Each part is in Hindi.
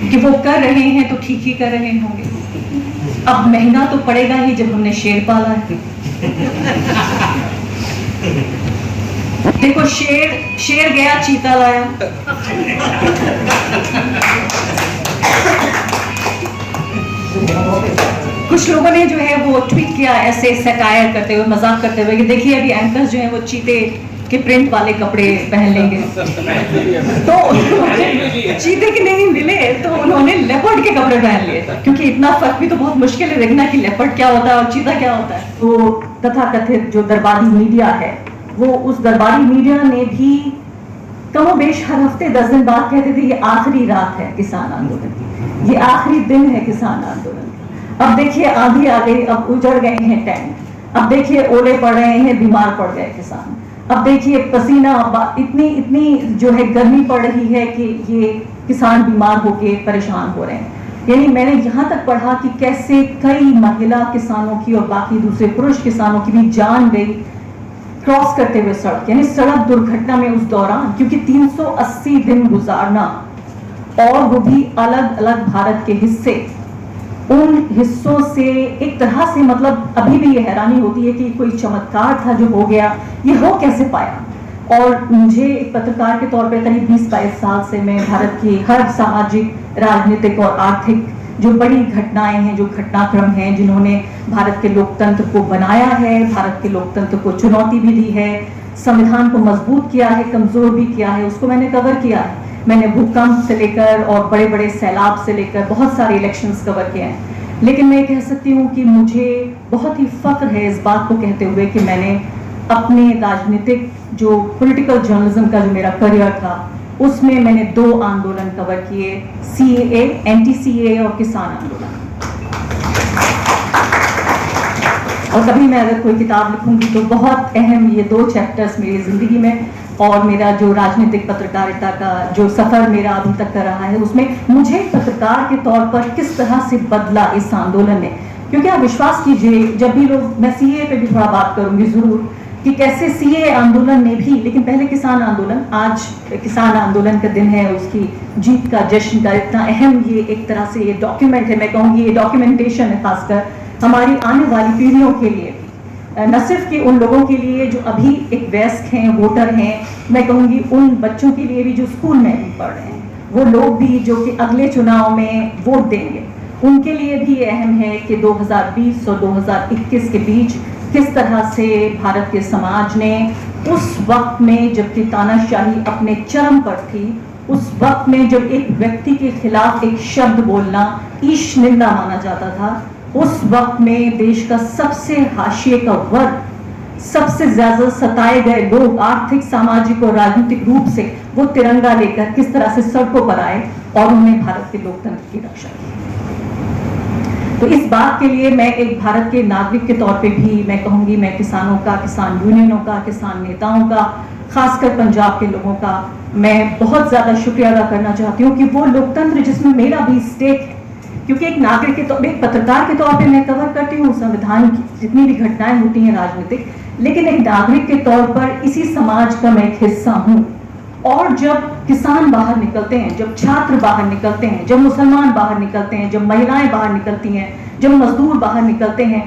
कि वो कर रहे हैं तो ठीक ही कर रहे होंगे। अब महंगा तो पड़ेगा ही जब हमने शेर पाला है। देखो, शेर गया, चीता लाया। कुछ लोगों ने जो है वो ट्वीट किया ऐसे सटायर करते हुए, मजाक करते हुए कि देखिए अभी एंकर्स जो है वो चीते के प्रिंट वाले कपड़े पहन लेंगे। तो चीते के नहीं मिले तो उन्होंने लेपर्ड के कपड़े पहन लिए, क्योंकि इतना फर्क भी तो बहुत मुश्किल है देखना कि लेपर्ड क्या होता है और चीता क्या होता है। तो तथाकथित जो दरबारी मीडिया है, वो उस दरबारी मीडिया ने भी कमोबेश हर हफ्ते 10 दिन बाद कहते थे ये आखिरी रात है किसान आंदोलन की, ये आखिरी दिन है किसान आंदोलन की। अब देखिए आंधी आ गई, अब उजड़ गए हैं टैंक, अब देखिए ओले पड़ रहे हैं, बीमार पड़ गए किसान, अब देखिए पसीना, इतनी जो है गर्मी पड़ रही है कि ये किसान बीमार होके परेशान हो रहे हैं। यानी मैंने यहाँ तक पढ़ा कि कैसे कई महिला किसानों की और बाकी दूसरे पुरुष किसानों की भी जान गई क्रॉस करते हुए सड़क, यानी सड़क दुर्घटना में उस दौरान, क्योंकि 380 दिन गुजारना और वो भी अलग अलग भारत के हिस्से, उन हिस्सों से एक तरह से मतलब अभी भी ये हैरानी होती है कि कोई चमत्कार था जो हो गया, ये हो कैसे पाया। और मुझे एक पत्रकार के तौर पे करीब 20-22 साल से मैं भारत की हर सामाजिक, राजनीतिक और आर्थिक जो बड़ी घटनाएं हैं, जो घटनाक्रम हैं, जिन्होंने भारत के लोकतंत्र को बनाया है, भारत के लोकतंत्र को चुनौती भी दी है, संविधान को मजबूत किया है, कमजोर भी किया है, उसको मैंने कवर किया है। मैंने भूकंप से लेकर और बड़े बड़े सैलाब से लेकर बहुत सारे इलेक्शंस कवर किए हैं। लेकिन मैं कह सकती हूँ कि मुझे बहुत ही फख्र है इस बात को कहते हुए कि मैंने अपने राजनीतिक जो पॉलिटिकल जर्नलिज्म का जो मेरा करियर था, उसमें मैंने 2 आंदोलन कवर किए, CAA, एंटी-CAA और किसान आंदोलन। और कभी मैं अगर कोई किताब लिखूंगी तो बहुत अहम ये 2 चैप्टर्स मेरी जिंदगी में और मेरा जो राजनीतिक पत्रकारिता का जो सफर मेरा अभी तक का रहा है, उसमें मुझे पत्रकार के तौर पर किस तरह से बदला इस आंदोलन ने। क्योंकि आप विश्वास कीजिए, जब भी लोग, मैं CAA पे भी थोड़ा बात करूंगी जरूर कि कैसे CAA आंदोलन ने भी, लेकिन पहले किसान आंदोलन, आज किसान आंदोलन का दिन है, उसकी जीत का जश्न का इतना अहम ये एक तरह से ये डॉक्यूमेंट है, मैं कहूँगी ये डॉक्यूमेंटेशन है खासकर हमारी आने वाली पीढ़ियों के लिए, न सिर्फ कि उन लोगों के लिए जो अभी एक वयस्क हैं, वोटर हैं, मैं कहूँगी उन बच्चों के लिए भी जो स्कूल में भी पढ़ रहे हैं, वो लोग भी जो कि अगले चुनाव में वोट देंगे, उनके लिए भी ये अहम है कि 2020 और 2021 के बीच किस तरह से भारत के समाज ने उस वक्त में जबकि तानाशाही अपने चरम पर थी, उस वक्त में जब एक व्यक्ति के खिलाफ एक शब्द बोलना ईश निंदा माना जाता था, उस वक्त में देश का सबसे हाशिए का वर्ग, सबसे ज्यादा सताए गए लोग आर्थिक, सामाजिक और राजनीतिक रूप से, वो तिरंगा लेकर किस तरह से सड़कों पर आए और उन्होंने भारत के लोकतंत्र की रक्षा की। तो इस बात के लिए मैं एक भारत के नागरिक के तौर पे भी मैं कहूँगी, मैं किसानों का, किसान यूनियनों का, किसान नेताओं का, खासकर पंजाब के लोगों का मैं बहुत ज़्यादा शुक्रिया अदा करना चाहती हूँ कि वो लोकतंत्र जिसमें मेरा भी स्टेक है, क्योंकि एक नागरिक के तौर, एक पत्रकार के तौर पे मैं कवर करती हूँ संविधान की जितनी भी घटनाएं होती हैं राजनीतिक, लेकिन एक नागरिक के तौर पर इसी समाज का मैं एक हिस्सा हूँ। और जब किसान बाहर निकलते हैं, जब छात्र बाहर निकलते हैं, जब मुसलमान बाहर निकलते हैं, जब महिलाएं बाहर निकलती हैं, जब मजदूर बाहर निकलते हैं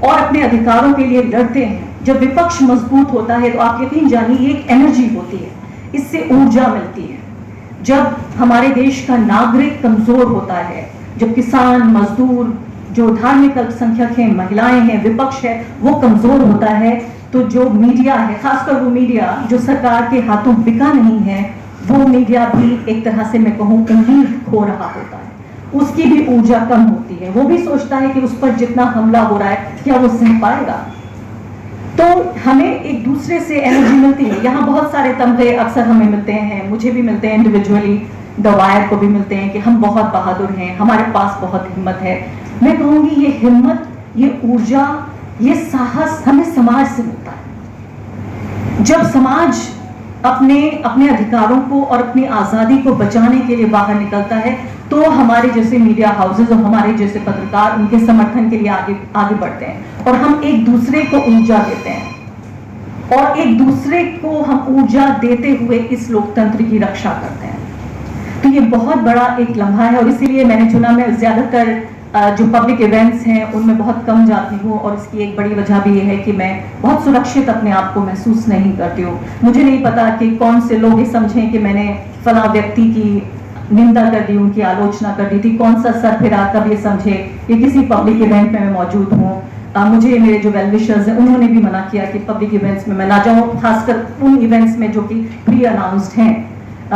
और अपने अधिकारों के लिए लड़ते हैं, जब विपक्ष मजबूत होता है, तो आप यकीन जानिए एक एनर्जी होती है, इससे ऊर्जा मिलती है। जब हमारे देश का नागरिक कमजोर होता है, जब किसान, मजदूर, जो धार्मिक अल्पसंख्यक हैं, महिलाएं हैं, विपक्ष है, वो कमजोर होता है, तो जो मीडिया है, खासकर वो मीडिया जो सरकार के हाथों बिका नहीं है, वो मीडिया भी एक तरह से मैं कहूँ उम्मीद खो रहा होता है, उसकी भी ऊर्जा कम होती है, वो भी सोचता है कि उस पर जितना हमला हो रहा है क्या वो सह पाएगा। तो हमें एक दूसरे से एनर्जी मिलती है। यहाँ बहुत सारे तमगे अक्सर हमें मिलते हैं, मुझे भी मिलते हैं इंडिविजुअली, द वायर को भी मिलते हैं कि हम बहुत बहादुर हैं, हमारे पास बहुत हिम्मत है। मैं कहूँगी ये हिम्मत, ये ऊर्जा, ये साहस हमें समाज से मिलता है। जब समाज अपने अधिकारों को और अपनी आज़ादी को बचाने के लिए बाहर निकलता है, तो हमारे जैसे मीडिया हाउसेज और हमारे जैसे पत्रकार उनके समर्थन के लिए आगे बढ़ते हैं और हम एक दूसरे को ऊर्जा देते हैं और एक दूसरे को हम ऊर्जा देते हुए इस लोकतंत्र की रक्षा करते हैं। तो ये बहुत बड़ा एक लम्हा है और इसीलिए मैंने चुना। मैं ज़्यादातर जो पब्लिक इवेंट्स हैं उनमें बहुत कम जाती हूँ और इसकी एक बड़ी वजह भी ये है कि मैं बहुत सुरक्षित अपने आप को महसूस नहीं करती हूँ। मुझे नहीं पता कि कौन से लोग ये समझें कि मैंने फला व्यक्ति की निंदा कर दी, उनकी आलोचना कर दी थी, कौन सा सर फिरा कब ये समझे कि किसी पब्लिक इवेंट में मैं मौजूद हूँ। मुझे मेरे जो वेल विशर्स हैं उन्होंने भी मना किया कि पब्लिक इवेंट्स में मैं ना जाऊँ, खासकर उन इवेंट्स में जो कि प्री अनाउंस्ड हैं।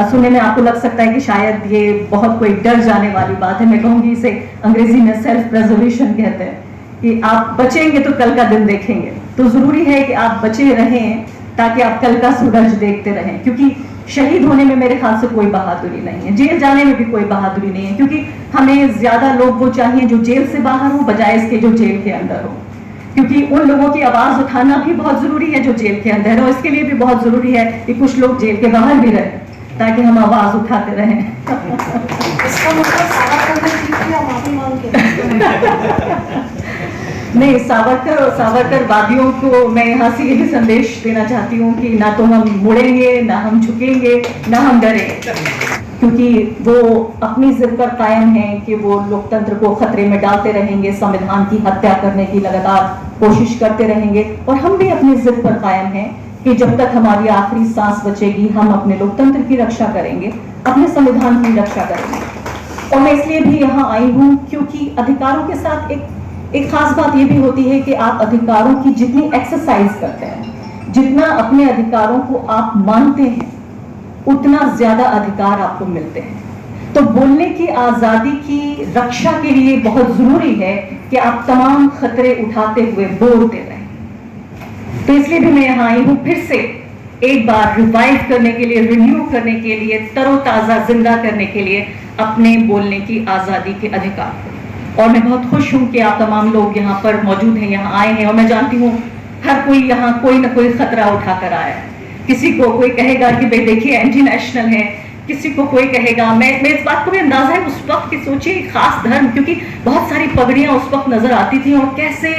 सुनने में आपको लग सकता है कि शायद ये बहुत कोई डर जाने वाली बात है। मैं कहूँगी इसे अंग्रेजी में सेल्फ प्रिजर्वेशन कहते हैं कि आप बचेंगे तो कल का दिन देखेंगे। तो ज़रूरी है कि आप बचे रहें ताकि आप कल का सूरज देखते रहें, क्योंकि शहीद होने में मेरे ख्याल से कोई बहादुरी नहीं है, जेल जाने में भी कोई बहादुरी नहीं है, क्योंकि हमें ज़्यादा लोग वो चाहिए जो जेल से बाहर हो बजाय इसके जो जेल के अंदर हो। क्योंकि उन लोगों की आवाज़ उठाना भी बहुत ज़रूरी है जो जेल के अंदर है, और इसके लिए भी बहुत ज़रूरी है कि कुछ लोग जेल के बाहर भी रहें ताकि हम आवाज उठाते रहें। इसका मतलब सावरकर ने ठीक किया, माफी मांग के। नहीं, सावरकर और सावरकरवादियों को मैं यहाँ से यही संदेश देना चाहती हूँ कि ना तो हम मुड़ेंगे, ना हम झुकेंगे, ना हम डरेंगे, क्योंकि वो अपनी जिद पर कायम हैं कि वो लोकतंत्र को खतरे में डालते रहेंगे, संविधान की हत्या करने की लगातार कोशिश करते रहेंगे। और हम भी अपनी जिद पर कायम हैं कि जब तक हमारी आखिरी सांस बचेगी हम अपने लोकतंत्र की रक्षा करेंगे, अपने संविधान की रक्षा करेंगे। और मैं इसलिए भी यहाँ आई हूँ क्योंकि अधिकारों के साथ एक खास बात ये भी होती है कि आप अधिकारों की जितनी एक्सरसाइज करते हैं, जितना अपने अधिकारों को आप मानते हैं, उतना ज्यादा अधिकार आपको मिलते हैं। तो बोलने की आजादी की रक्षा के लिए बहुत जरूरी है कि आप तमाम खतरे उठाते हुए बोलते रहें। तो इसलिए भी मैं यहाँ आई हूँ फिर से एक बार रिवाइव करने के लिए, रिन्यू करने के लिए, तरोताजा जिंदा करने के लिए अपने बोलने की आज़ादी के अधिकार को। और मैं बहुत खुश हूँ कि आप तमाम लोग यहाँ पर मौजूद हैं, यहाँ आए हैं। और मैं जानती हूँ हर कोई यहाँ कोई ना कोई खतरा उठाकर आया है। किसी को कोई कहेगा कि भाई देखिए एंटी नेशनल है, किसी को कोई कहेगा, मैं इस बात को भी अंदाजा है उस वक्त की सोचिए खास धर्म, क्योंकि बहुत सारी पगड़ियाँ उस वक्त नजर आती थी और कैसे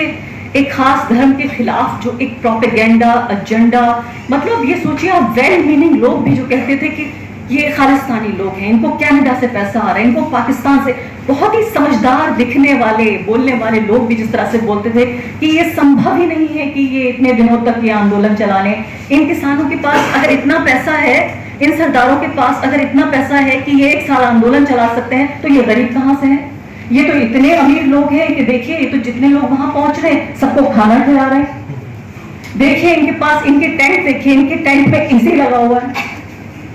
एक खास धर्म के खिलाफ जो एक प्रोपेगेंडा एजेंडा, मतलब ये सोचिए आप वेल मीनिंग लोग भी जो कहते थे कि ये खालिस्तानी लोग हैं, इनको कनाडा से पैसा आ रहा है, इनको पाकिस्तान से, बहुत ही समझदार दिखने वाले बोलने वाले लोग भी जिस तरह से बोलते थे कि ये संभव ही नहीं है कि ये इतने दिनों तक ये आंदोलन चला लें। इन किसानों के पास अगर इतना पैसा है, इन सरदारों के पास अगर इतना पैसा है कि ये 1 साल आंदोलन चला सकते हैं, तो ये गरीब कहाँ से हैं? ये तो इतने अमीर लोग हैं कि देखिए ये तो जितने लोग वहां पहुंच रहे हैं सबको खाना खिला रहे हैं। देखिए इनके पास इनके टेंट, देखिए इनके टेंट पे एसी लगा हुआ है,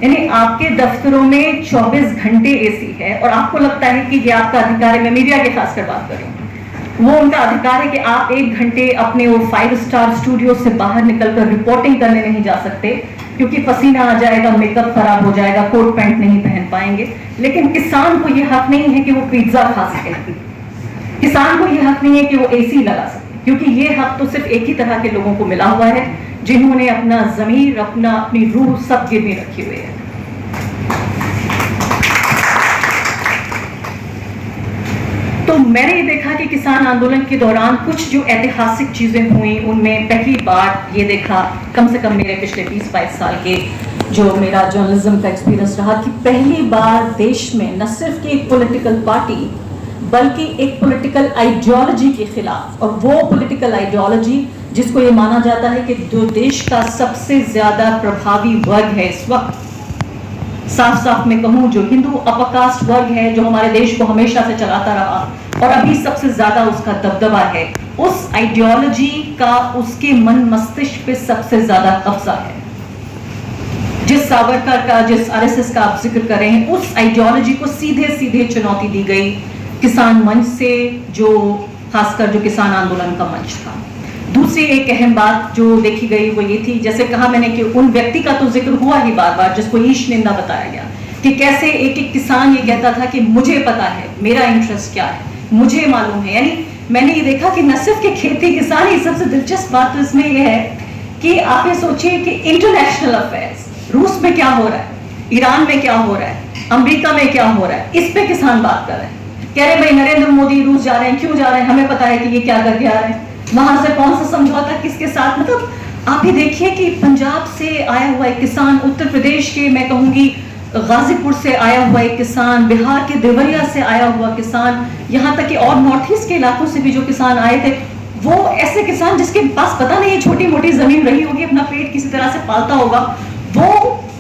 यानी आपके दफ्तरों में 24 घंटे एसी है और आपको लगता है कि ये आपका अधिकार है। मैं मीडिया की खासकर बात कर रही हूँ, वो उनका अधिकार है कि आप 1 घंटे अपने वो 5 स्टार स्टूडियो से बाहर निकलकर रिपोर्टिंग करने नहीं जा सकते क्योंकि पसीना आ जाएगा, मेकअप खराब हो जाएगा, कोट पैंट नहीं पहन पाएंगे। लेकिन किसान को यह हक नहीं है कि वो पिज्जा खा सके, किसान को यह हक नहीं है कि वो एसी लगा सके, क्योंकि ये हक तो सिर्फ एक ही तरह के लोगों को मिला हुआ है जिन्होंने अपना ज़मीर, अपनी रूह सब गिरवी रखी हुई है। तो मैंने ये देखा कि किसान आंदोलन के दौरान कुछ जो ऐतिहासिक चीजें हुई, उनमें पहली बार ये देखा, कम से कम मेरे पिछले 20-22 साल के जो मेरा जर्नलिज्म का एक्सपीरियंस रहा, कि पहली बार देश में न सिर्फ कि एक पॉलिटिकल पार्टी बल्कि एक पॉलिटिकल आइडियोलॉजी के खिलाफ, और वो पॉलिटिकल आइडियोलॉजी जिसको ये माना जाता है कि जो देश का सबसे ज्यादा प्रभावी वर्ग है इस वक्त, साफ साफ में कहूं जो हिंदू अपकास्ट वर्ग है, जो हमारे देश को हमेशा से चलाता रहा और अभी सबसे ज्यादा उसका दबदबा है, उस आइडियोलॉजी का उसके मन मस्तिष्क पे सबसे ज्यादा कब्जा है। जिस सावरकर का, जिस आरएसएस का आप जिक्र कर रहे हैं, उस आइडियोलॉजी को सीधे सीधे चुनौती दी गई किसान मंच से, जो खासकर जो किसान आंदोलन का मंच था। दूसरी एक अहम बात जो देखी गई वो ये थी, जैसे कहा मैंने कि उन व्यक्ति का तो जिक्र हुआ ही बार बार जिसको ईश निंदा बताया गया, कि कैसे एक एक किसान ये कहता था कि मुझे पता है मेरा इंटरेस्ट क्या है, मुझे मालूम है। यानी मैंने ये देखा कि न सिर्फ कि खेती किसानी, सबसे दिलचस्प बात तो इसमें यह है कि आप ये सोचिए कि इंटरनेशनल अफेयर्स, रूस में क्या हो रहा है, ईरान में क्या हो रहा है, अमेरिका में क्या हो रहा है, इस पे किसान बात कर रहे हैं। कह रहे भाई नरेंद्र मोदी रूस जा रहे हैं, क्यों जा रहे हैं, हमें पता है कि ये क्या करके आ रहे हैं, वहां से कौन सा समझौता किसके साथ। मतलब आप ये देखिए कि पंजाब से आया हुआ एक किसान, उत्तर प्रदेश के मैं कहूंगी गाजीपुर से आया हुआ एक किसान, बिहार के देवरिया से आया हुआ किसान, यहाँ तक कि और नॉर्थ ईस्ट के इलाकों से भी जो किसान आए थे, वो ऐसे किसान जिसके पास पता नहीं छोटी मोटी जमीन रही होगी, अपना पेट किसी तरह से पालता होगा, वो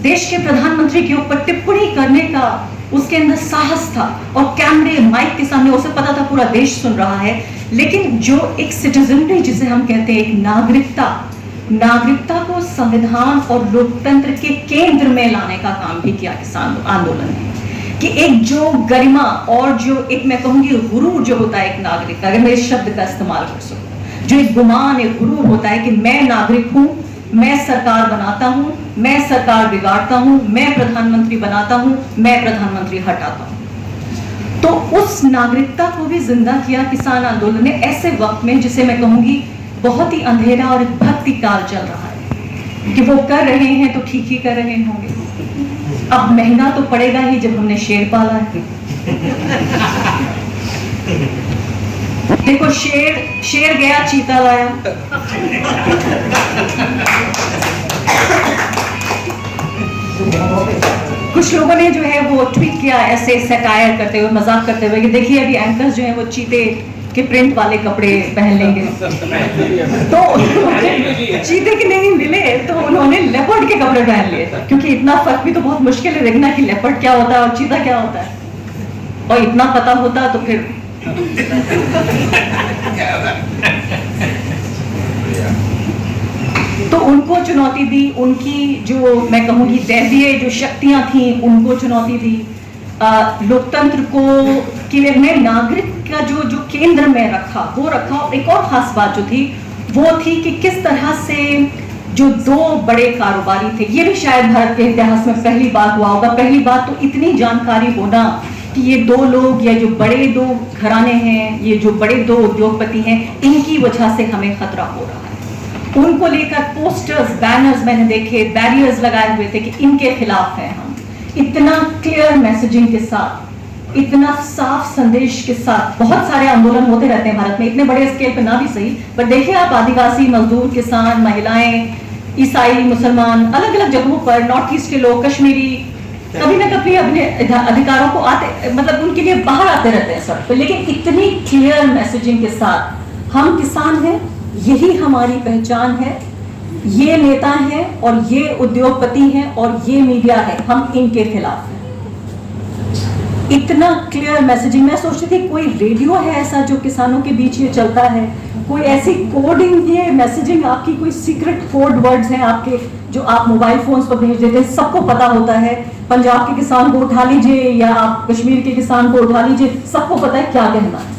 देश के प्रधानमंत्री के ऊपर टिप्पणी करने का उसके अंदर साहस था, और कैमरे माइक के सामने उसे पता था पूरा देश सुन रहा है, लेकिन जो एक सिटीजनरी जिसे हम कहते हैं, एक नागरिकता को संविधान और लोकतंत्र के केंद्र में लाने का काम भी किया किसान आंदोलन ने, कि एक जो गरिमा और जो एक मैं कहूंगी गुरूर जो होता है एक नागरिक का, अगर मैं इस शब्द का इस्तेमाल कर सकूं, जो एक गुमान एक गुरूर होता है कि मैं नागरिक हूं, मैं सरकार बनाता हूं, मैं सरकार बिगाड़ता हूं, मैं प्रधानमंत्री बनाता हूं, मैं प्रधानमंत्री हटाता हूं। तो उस नागरिकता को भी जिंदा किया किसान आंदोलन ने ऐसे वक्त में जिसे मैं कहूंगी बहुत ही अंधेरा और भक्ति काल चल रहा है, कि वो कर रहे हैं तो ठीक ही कर रहे होंगे। अब महंगा तो पड़ेगा ही जब हमने शेर पाला है। देखो शेर गया चीता लाया। कुछ लोगों ने जो है वो ट्वीट किया ऐसे सटायर करते हुए, मजाक करते हुए, कि देखिए अभी एंकर्स जो है वो चीते के प्रिंट वाले कपड़े पहन लेंगे, तो चीते के नहीं मिले तो उन्होंने लेपर्ड के कपड़े पहन लिए, क्योंकि इतना फर्क भी तो बहुत मुश्किल है देखना कि लेपर्ड क्या होता है और चीता क्या होता है, और इतना पता होता तो फिर तो उनको चुनौती दी, उनकी जो मैं कहूंगी दैवीय जो शक्तियां थी उनको चुनौती दी, लोकतंत्र को कि मैं नागरिक का जो केंद्र में रखा वो रखा। और एक और खास बात जो थी वो थी कि किस तरह से जो दो बड़े कारोबारी थे, ये भी शायद भारत के इतिहास में पहली बार हुआ होगा, पहली बात तो इतनी जानकारी होना कि ये दो लोग या जो बड़े दो घराने हैं, ये जो बड़े दो उद्योगपति हैं, इनकी वजह से हमें खतरा हो रहा है। उनको लेकर पोस्टर्स बैनर्स मैंने देखे, बैरियर्स लगाए हुए थे कि इनके खिलाफ हैं हम, इतना क्लियर मैसेजिंग के साथ, इतना साफ संदेश के साथ। बहुत सारे आंदोलन होते रहते हैं भारत में, इतने बड़े स्केल पे ना भी सही, पर देखिए आप आदिवासी मजदूर, किसान, महिलाएं, ईसाई, मुसलमान, अलग अलग जगहों पर, नॉर्थ ईस्ट के लोग, कश्मीरी, कभी ना कभी अपने अधिकारों को आते, मतलब उनके लिए बाहर आते रहते हैं सब, लेकिन इतनी क्लियर मैसेजिंग के साथ, हम किसान हैं, यही हमारी पहचान है, ये नेता हैं और ये उद्योगपति हैं और ये मीडिया है, हम इनके खिलाफ हैं। इतना क्लियर मैसेजिंग। मैं सोचती थी कोई रेडियो है ऐसा जो किसानों के बीच ये चलता है, कोई ऐसी कोडिंग, ये मैसेजिंग आपकी कोई सीक्रेट कोड वर्ड्स हैं आपके जो आप मोबाइल फोन्स पर भेज देते हैं, सबको पता होता है। पंजाब के किसान को उठा लीजिए या आप कश्मीर के किसान को उठा लीजिए, सबको पता है क्या कहना है,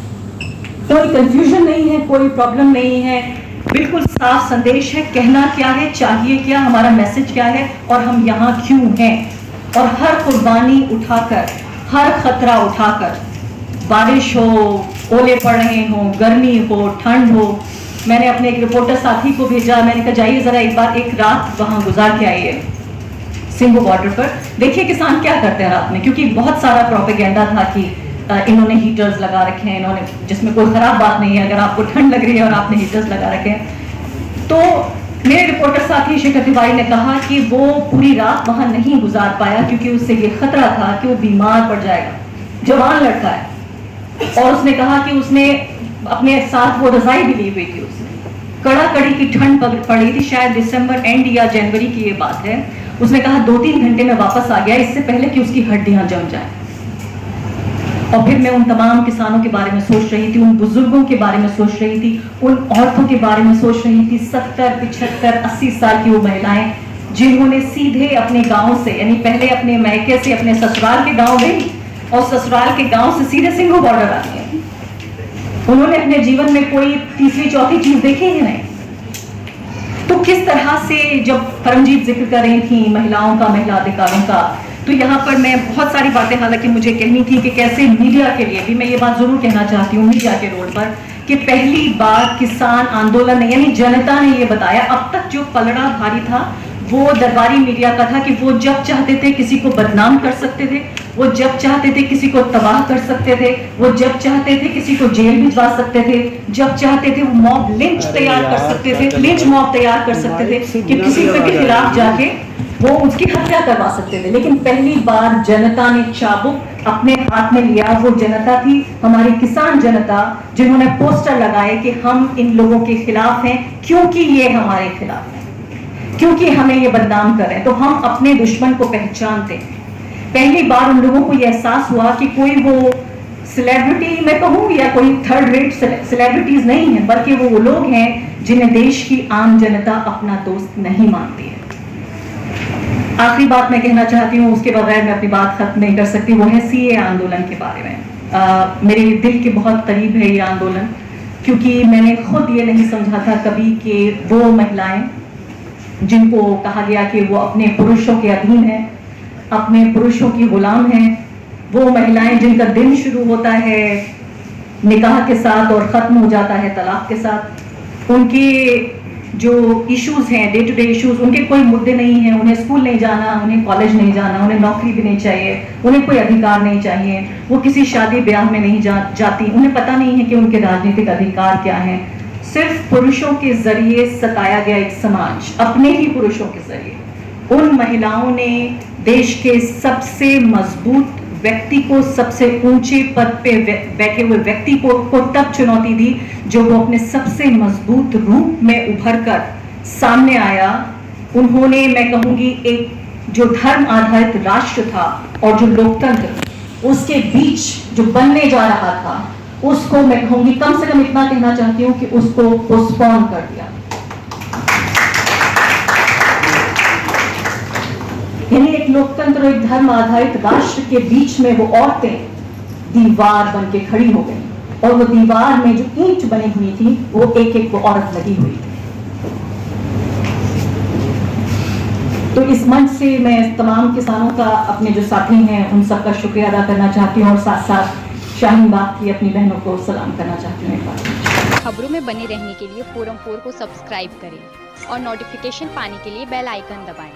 कोई कंफ्यूजन नहीं है, कोई प्रॉब्लम नहीं है, बिल्कुल साफ संदेश है, कहना क्या है, चाहिए क्या, हमारा मैसेज क्या है और हम यहाँ क्यों हैं। और हर कुर्बानी उठाकर, हर खतरा उठाकर, बारिश हो, ओले पड़ रहे हो, गर्मी हो, ठंड हो, मैंने अपने एक रिपोर्टर साथी को भेजा, मैंने कहा जाइए जरा एक बार एक रात वहां गुजार के आइए सिंघू बॉर्डर पर, देखिए किसान क्या करते हैं रात में, क्योंकि बहुत सारा प्रोपेगेंडा था कि इन्होंने हीटर्स लगा रखे हैं, इन्होंने, जिसमें कोई खराब बात नहीं है अगर आपको ठंड लग रही है और आपने हीटर्स लगा रखे हैं। तो मेरे रिपोर्टर साथी शेखर तिवारी ने कहा कि वो पूरी रात वहां नहीं गुजार पाया क्योंकि उससे ये खतरा था कि वो बीमार पड़ जाएगा, जवान लड़का है, और उसने कहा कि उसने अपने साथ वो रजाई भी ली हुई थी, उसने कड़ाकड़ी की ठंड पड़ी थी, शायद दिसंबर एंड या जनवरी की ये बात है। उसने कहा 2-3 घंटे में वापस आ गया, इससे पहले कि उसकी हड्डियां जम जाएं। और फिर मैं उन तमाम किसानों के बारे में सोच रही थी, उन बुजुर्गों के बारे में सोच रही थी, उन औरतों के बारे में सोच रही थी, 70, 75, 80 साल की वो महिलाएं जिन्होंने सीधे अपने गांव से, यानी पहले अपने मैके से अपने ससुराल के गांव गई और ससुराल के गांव से सीधे सिंघू बॉर्डर आ गई। उन्होंने अपने जीवन में कोई तीसरी चौथी चीज देखी ही नहीं। तो किस तरह से, जब परमजीत जिक्र कर रही थी महिलाओं का, महिला अधिकारों का, तो यहाँ पर मैं बहुत सारी बातें हालांकि मुझे कहनी थी कि कैसे मीडिया के लिए भी मैं ये बात जरूर कहना चाहती हूँ मीडिया के रोल पर, कि पहली बार किसान आंदोलन ने, यानी जनता ने ये बताया, अब तक जो पलड़ा भारी था वो दरबारी मीडिया का था कि वो जब चाहते थे किसी को बदनाम कर सकते थे, वो जब चाहते थे किसी को तबाह कर सकते थे, वो जब चाहते थे किसी को जेल भिजवा सकते थे, जब चाहते थे वो मॉब लिंच तैयार कर सकते थे, लिंच मॉब तैयार कर सकते थे कि किसी के भी खिलाफ जाके वो उसकी हत्या करवा सकते थे, लेकिन पहली बार जनता ने चाबुक अपने हाथ में लिया। वो जनता थी हमारी किसान जनता, जिन्होंने पोस्टर लगाए कि हम इन लोगों के खिलाफ हैं क्योंकि ये हमारे खिलाफ हैं, क्योंकि हमें ये बदनाम कर रहे हैं। तो हम अपने दुश्मन को पहचानते हैं। पहली बार उन लोगों को ये एहसास हुआ कि कोई वो सेलिब्रिटी मैं कहूँ या कोई थर्ड रेट सेलिब्रिटीज नहीं है, बल्कि वो लोग हैं जिन्हें देश की आम जनता अपना दोस्त नहीं मानती है। आखिरी बात मैं कहना चाहती हूँ, उसके बगैर मैं अपनी बात खत्म नहीं कर सकती, वो है सीए आंदोलन के बारे में। मेरे दिल के बहुत करीब है ये आंदोलन, क्योंकि मैंने खुद ये नहीं समझा था कभी कि वो महिलाएं जिनको कहा गया कि वो अपने पुरुषों के अधीन हैं, अपने पुरुषों की गुलाम हैं, वो महिलाएं जिनका दिन शुरू होता है निकाह के साथ और ख़त्म हो जाता है तलाक के साथ, उनके जो इश्यूज हैं, डे टू डे इश्यूज, उनके कोई मुद्दे नहीं हैं। उन्हें स्कूल नहीं जाना, उन्हें कॉलेज नहीं जाना, उन्हें नौकरी भी नहीं चाहिए, उन्हें कोई अधिकार नहीं चाहिए, वो किसी शादी ब्याह में नहीं जाती, उन्हें पता नहीं है कि उनके राजनीतिक अधिकार क्या हैं। सिर्फ पुरुषों के जरिए सताया गया एक समाज, अपने ही पुरुषों के जरिए। उन महिलाओं ने देश के सबसे मजबूत व्यक्ति को, सबसे ऊंचे पद पे बैठे हुए व्यक्ति को तब चुनौती दी जो वो अपने सबसे मजबूत रूप में उभर कर सामने आया। उन्होंने, मैं कहूंगी, एक जो धर्म आधारित राष्ट्र था और जो लोकतंत्र उसके बीच जो बनने जा रहा था, उसको मैं कहूंगी, कम से कम इतना कहना चाहती हूँ कि उसको पोस्टपोन कर दिया। यानी एक लोकतंत्र और एक धर्म आधारित राष्ट्र के बीच में वो औरतें दीवार बन के खड़ी हो गई, और वो दीवार में जो ईंट बनी हुई थी वो एक एक वो औरत लगी हुई थी। तो इस मंच से मैं तमाम किसानों का, अपने जो साथी हैं उन सबका शुक्रिया अदा करना चाहती हूँ, और साथ साथ शाहीन बाग की अपनी बहनों को सलाम करना चाहती हूँ। खबरों में बने रहने के लिए फोरम 4 को सब्सक्राइब करें और नोटिफिकेशन पाने के लिए बेल आइकन दबाएं।